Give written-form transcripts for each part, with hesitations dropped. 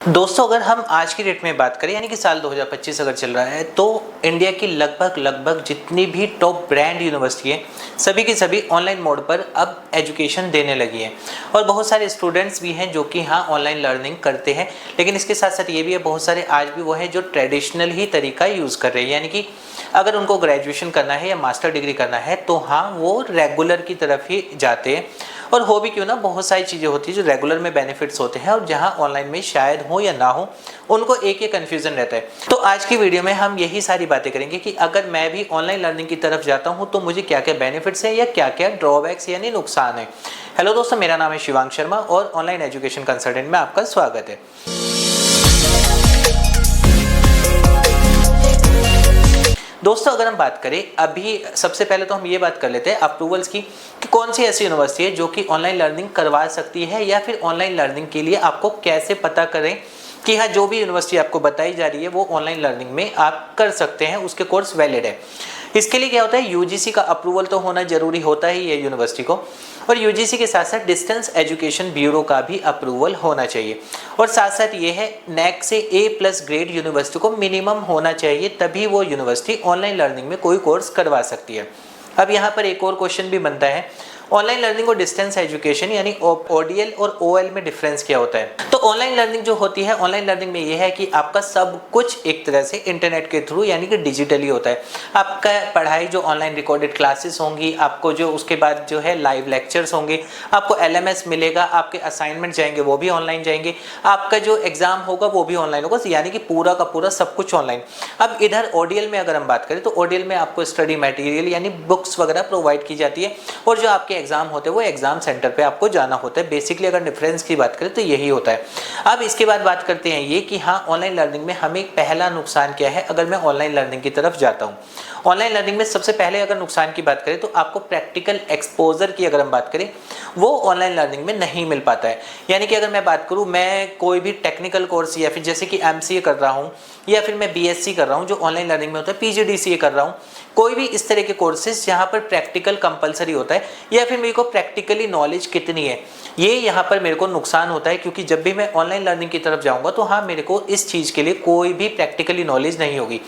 दोस्तों, अगर हम आज की डेट में बात करें यानी कि साल 2025 अगर चल रहा है तो इंडिया की लगभग जितनी भी टॉप ब्रांड यूनिवर्सिटी है सभी की सभी ऑनलाइन मोड पर अब एजुकेशन देने लगी है। और बहुत सारे स्टूडेंट्स भी हैं जो कि हाँ ऑनलाइन लर्निंग करते हैं, लेकिन इसके साथ साथ ये भी है बहुत सारे आज भी वो हैं जो ट्रेडिशनल ही तरीका यूज़ कर रहे हैं। यानी कि अगर उनको ग्रेजुएशन करना है या मास्टर डिग्री करना है तो हाँ वो रेगुलर की तरफ ही जाते हैं। और हो भी क्यों ना, बहुत सारी चीज़ें होती है जो रेगुलर में बेनिफिट्स होते हैं और जहाँ ऑनलाइन में शायद हो या ना हो उनको एक ही कन्फ्यूज़न रहता है। तो आज की वीडियो में हम यही सारी बातें करेंगे कि अगर मैं भी ऑनलाइन लर्निंग की तरफ जाता हूँ तो मुझे क्या क्या बेनिफिट्स हैं या क्या क्या ड्रॉबैक्स यानी नुकसान है। हेलो दोस्तों, मेरा नाम है शिवांग शर्मा और ऑनलाइन एजुकेशन कंसल्टेंट में आपका स्वागत है। दोस्तों, अगर हम बात करें अभी सबसे पहले तो हम ये बात कर लेते हैं अप्रूवल्स की कि कौन सी ऐसी यूनिवर्सिटी है जो कि ऑनलाइन लर्निंग करवा सकती है या फिर ऑनलाइन लर्निंग के लिए आपको कैसे पता करें कि हाँ जो भी यूनिवर्सिटी आपको बताई जा रही है वो ऑनलाइन लर्निंग में आप कर सकते हैं, उसके कोर्स वैलिड है। इसके लिए क्या होता है, यूजीसी का अप्रूवल तो होना जरूरी होता ही है यूनिवर्सिटी को, और यूजीसी के साथ साथ डिस्टेंस एजुकेशन ब्यूरो का भी अप्रूवल होना चाहिए। और साथ साथ ये है नैक से A+ ग्रेड यूनिवर्सिटी को मिनिमम होना चाहिए, तभी वो यूनिवर्सिटी ऑनलाइन लर्निंग में कोई कोर्स करवा सकती है। अब यहाँ पर एक और क्वेश्चन भी बनता है, ऑनलाइन लर्निंग और डिस्टेंस एजुकेशन यानी ODL और OL में डिफरेंस क्या होता है। तो ऑनलाइन लर्निंग जो होती है, ऑनलाइन लर्निंग में ये है कि आपका सब कुछ एक तरह से इंटरनेट के थ्रू यानी कि डिजिटली होता है। आपका पढ़ाई जो ऑनलाइन रिकॉर्डेड क्लासेस होंगी, आपको जो उसके बाद जो है लाइव लेक्चर्स होंगे, आपको LMS मिलेगा, आपके असाइनमेंट जाएंगे वो भी ऑनलाइन जाएंगे, आपका जो एग्जाम होगा वो भी ऑनलाइन होगा, यानी कि पूरा का पूरा सब कुछ ऑनलाइन। अब इधर ODL में अगर हम बात करें तो ODL में आपको स्टडी मटेरियल यानी बुक्स वगैरह प्रोवाइड की जाती है और जो आपके एग्जाम होते हैं वो एग्जाम सेंटर पे आपको जाना होता है। बेसिकली अगर डिफरेंस की बात करें तो यही होता है। अब इसके बाद बात करते हैं ये कि हाँ ऑनलाइन लर्निंग में हमें पहला नुकसान क्या है अगर मैं ऑनलाइन लर्निंग की तरफ जाता हूँ। ऑनलाइन लर्निंग में सबसे पहले अगर नुकसान की बात करें तो आपको प्रैक्टिकल एक्सपोजर की अगर हम बात करें वो ऑनलाइन लर्निंग में नहीं मिल पाता है। यानी कि अगर मैं बात करूँ, मैं कोई भी टेक्निकल कोर्स या फिर जैसे कि MCA कर रहा हूँ या फिर मैं BSc कर रहा हूँ जो ऑनलाइन लर्निंग में होता है, PGDCA कर रहा हूँ, कोई भी इस तरह के कोर्सेज जहाँ पर प्रैक्टिकल कंपलसरी होता है या फिर मेरे को प्रैक्टिकली नॉलेज कितनी है, ये यहाँ पर मेरे को नुकसान होता है। क्योंकि जब भी मैं ऑनलाइन लर्निंग की तरफ जाऊँगा तो हाँ मेरे को इस चीज़ के लिए कोई भी प्रैक्टिकली नॉलेज नहीं होगी।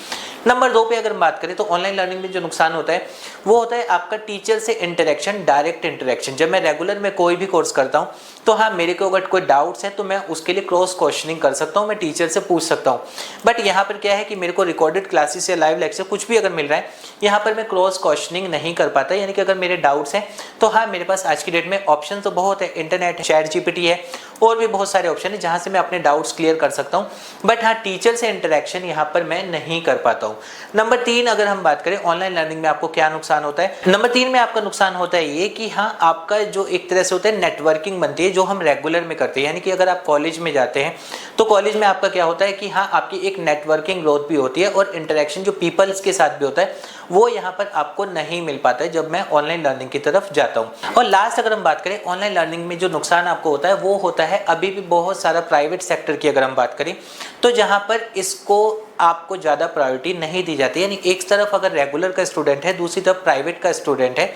नंबर 2 पे अगर बात करें तो ऑनलाइन लर्निंग में जो नुकसान होता है वो होता है आपका टीचर से इंटरेक्शन, डायरेक्ट इंटरेक्शन। जब मैं रेगुलर में कोई भी कोर्स करता हूँ तो हाँ मेरे को अगर कोई डाउट्स है तो मैं उसके लिए क्रॉस क्वेश्चनिंग कर सकता हूँ, मैं टीचर से पूछ सकता हूँ। बट यहाँ पर क्या है कि मेरे को रिकॉर्डेड क्लासेस या लाइव लेक्चर कुछ भी अगर मिल रहा है, यहाँ पर मैं क्रॉस क्वेश्चनिंग नहीं कर पाता। यानी कि अगर मेरे डाउट्स हैं तो हाँ मेरे पास आज की डेट में ऑप्शन तो बहुत है, इंटरनेट है, ChatGPT है और भी बहुत सारे ऑप्शन है जहाँ से मैं अपने डाउट्स क्लियर कर सकता हूँ। बट हाँ टीचर से इंटरेक्शन यहाँ पर मैं नहीं कर पाता हूँ। नंबर 3 अगर हम बात करें ऑनलाइन लर्निंग में आपको क्या नुकसान होता है, नंबर 3 में आपका नुकसान होता है ये कि हाँ आपका जो एक तरह से होता है नेटवर्किंग बनती है जो हम रेगुलर में करते हैं। यानी कि अगर आप कॉलेज में जाते हैं तो कॉलेज में आपका क्या होता है कि हाँ आपकी एक नेटवर्किंग ग्रोथ भी होती है और इंटरेक्शन जो पीपल्स के साथ भी होता है वो यहाँ पर आपको नहीं मिल पाता है जब मैं ऑनलाइन लर्निंग की तरफ जाता हूँ। और लास्ट अगर हम बात करें ऑनलाइन लर्निंग में जो नुकसान आपको होता है वो होता है अभी भी बहुत सारा प्राइवेट सेक्टर की अगर हम बात करें तो जहाँ पर इसको आपको ज़्यादा प्रायोरिटी नहीं दी जाती। यानी एक तरफ अगर रेगुलर का स्टूडेंट है, दूसरी तरफ प्राइवेट का स्टूडेंट है,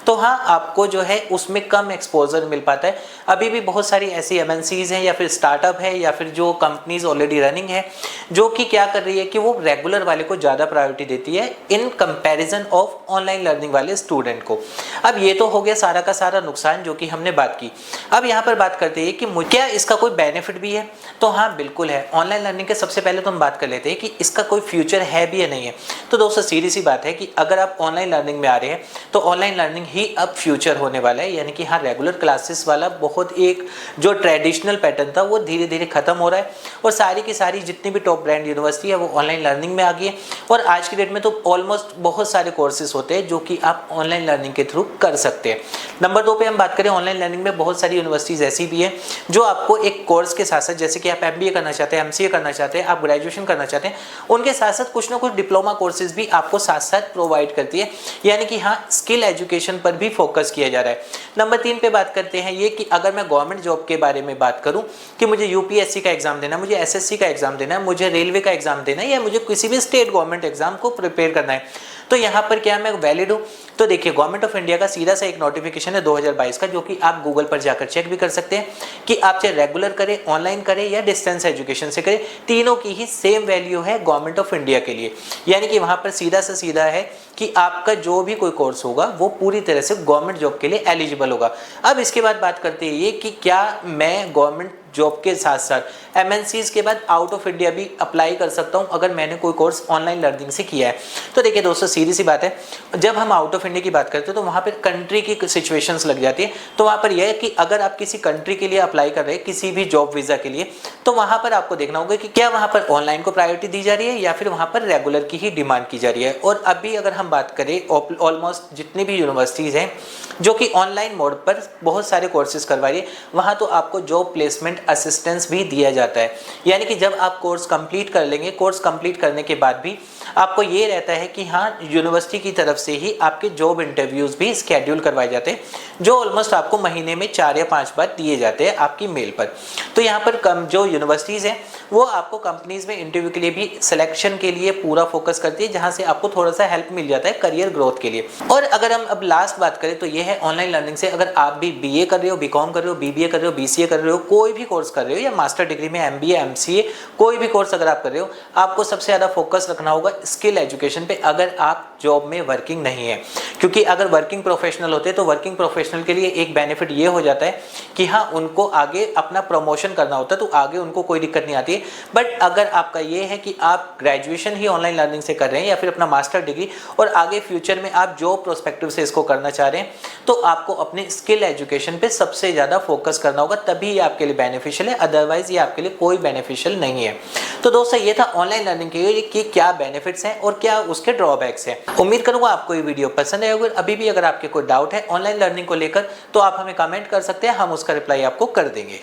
तो हाँ आपको जो है उसमें कम एक्सपोजर मिल पाता है। अभी भी बहुत सारी ऐसी MNCs हैं या फिर स्टार्टअप है या फिर जो कंपनीज ऑलरेडी रनिंग है जो कि क्या कर रही है कि वो रेगुलर वाले को ज़्यादा प्रायोरिटी देती है in comparison of online learning वाले स्टूडेंट को। अब ये तो हो गया सारा का सारा नुकसान जो कि हमने बात की। अब यहाँ पर बात करते हैं कि क्या इसका कोई बेनिफिट भी है, तो हाँ बिल्कुल है। ऑनलाइन लर्निंग के सबसे पहले तो हम बात कर लेते हैं कि इसका कोई फ्यूचर है भी या नहीं है। तो दोस्तों सीधी सी बात है कि अगर आप ऑनलाइन लर्निंग में आ रहे हैं तो ऑनलाइन लर्निंग ही अब फ्यूचर होने वाला है। यानी कि हाँ रेगुलर क्लासेस वाला बहुत एक जो ट्रेडिशनल पैटर्न था वो धीरे धीरे खत्म हो रहा है और सारी की सारी जितनी भी टॉप ब्रांड यूनिवर्सिटी है वो ऑनलाइन लर्निंग में आ गई है। और आज की डेट में तो ऑलमोस्ट बहुत सारे कोर्सेज होते हैं जो कि आप ऑनलाइन लर्निंग के थ्रू कर सकते हैं। नंबर 2 पे हम बात करें ऑनलाइन लर्निंग में बहुत सारी यूनिवर्सिटीज़ ऐसी भी है जो आपको एक कोर्स के साथ साथ, जैसे कि आप MBA करना चाहते हैं, MCA करना चाहते हैं, आप ग्रेजुएशन करना चाहते हैं, उनके साथ साथ कुछ ना कुछ डिप्लोमा कोर्सेज भी आपको साथ साथ प्रोवाइड करती है। यानी कि हाँ स्किल एजुकेशन पर भी फोकस किया जा रहा है। नंबर 3 पे बात करते हैं ये कि अगर मैं गवर्नमेंट जॉब के बारे में बात करूं कि मुझे UPSC का एग्जाम देना है, मुझे SSC का एग्जाम देना है, मुझे रेलवे का एग्जाम देना है या मुझे किसी भी स्टेट गवर्नमेंट एग्जाम को प्रिपेयर करना है, तो यहाँ पर क्या मैं वैलिड हूँ? तो देखिए गवर्नमेंट ऑफ इंडिया का सीधा सा एक नोटिफिकेशन है 2022 का, जो कि आप गूगल पर जाकर चेक भी कर सकते हैं कि आप चाहे रेगुलर करें, ऑनलाइन करें या डिस्टेंस एजुकेशन से करें, तीनों की ही सेम वैल्यू है गवर्नमेंट ऑफ इंडिया के लिए। यानी कि वहां पर सीधा सा सीधा है कि आपका जो भी कोई कोर्स होगा वो पूरी तरह से गवर्नमेंट जॉब के लिए एलिजिबल होगा। अब इसके बाद बात करते हैं ये कि क्या मैं गवर्नमेंट जॉब के साथ साथ एमएनसीज के बाद आउट ऑफ इंडिया भी अप्लाई कर सकता हूं अगर मैंने कोई कोर्स ऑनलाइन लर्निंग से किया है? तो देखिए दोस्तों, सीधी सी बात है, जब हम आउट ऑफ इंडिया की बात करते हैं तो वहां पर कंट्री की सिचुएशंस लग जाती है। तो वहां पर यह है कि अगर आप किसी कंट्री के लिए अप्लाई कर रहे हैं किसी भी जॉब वीजा के लिए, तो वहां पर आपको देखना होगा कि क्या वहां पर ऑनलाइन को प्रायोरिटी दी जा रही है या फिर वहां पर रेगुलर की ही डिमांड की जा रही है। और अभी अगर हम बात करें ऑलमोस्ट जितनी भी यूनिवर्सिटीज हैं जो कि ऑनलाइन मोड पर बहुत सारे कोर्सेज करवा रही है, वहां तो आपको जॉब प्लेसमेंट असिस्टेंस भी दिया जाता है। यानी कि जब आप कोर्स कंप्लीट कर लेंगे, कोर्स कंप्लीट करने के बाद भी आपको ये रहता है कि हाँ, यूनिवर्सिटी की तरफ से ही आपके जॉब इंटरव्यूज भी स्केड्यूल करवाए जाते हैं, जो ऑलमोस्ट आपको महीने में 4 या 5 बार दिए जाते हैं आपकी मेल पर। तो यहाँ पर कम जो यूनिवर्सिटीज हैं वो आपको कंपनीज में इंटरव्यू के लिए भी सिलेक्शन के लिए पूरा फोकस करती है, जहाँ से आपको थोड़ा सा हेल्प मिल जाता है करियर ग्रोथ के लिए। और अगर हम अब लास्ट बात करें तो ये है ऑनलाइन लर्निंग से अगर आप भी बीए कर रहे हो, बीकॉम कर रहे हो, बीबीए कर रहे हो, बीसीए कर रहे हो, कोई भी कोर्स कर रहे हो या मास्टर डिग्री में एमबीए, एमसीए, कोई भी कोर्स अगर आप कर रहे हो, आपको सबसे ज़्यादा फोकस रखना होगा स्किल एजुकेशन पे अगर आप जॉब में वर्किंग नहीं है। क्योंकि अगर वर्किंग प्रोफेशनल होते तो वर्किंग प्रोफेशनल के लिए एक बेनिफिट ये हो जाता है कि हाँ, उनको आगे अपना प्रमोशन करना होता है तो आगे उनको कोई दिक्कत नहीं आती है। बट अगर आपका ये है कि आप ग्रेजुएशन ही ऑनलाइन लर्निंग से कर रहे हैं या फिर अपना मास्टर डिग्री और आगे फ्यूचर में आप जॉब प्रोस्पेक्टिव से इसको करना चाह रहे हैं, तो आपको अपने स्किल एजुकेशन पे सबसे ज़्यादा फोकस करना होगा, तभी ये आपके लिए बेनिफिशियल है, अदरवाइज ये आपके लिए कोई बेनिफिशियल नहीं है। तो दोस्तों, ये था ऑनलाइन लर्निंग के क्या बेनिफिट्स हैं और क्या उसके ड्रॉबैक्स हैं। उम्मीद करूंगा आपको ये वीडियो पसंद आया होगा। अभी भी अगर आपके कोई डाउट है ऑनलाइन लर्निंग को लेकर तो आप हमें कमेंट कर सकते हैं, हम उसका रिप्लाई आपको कर देंगे।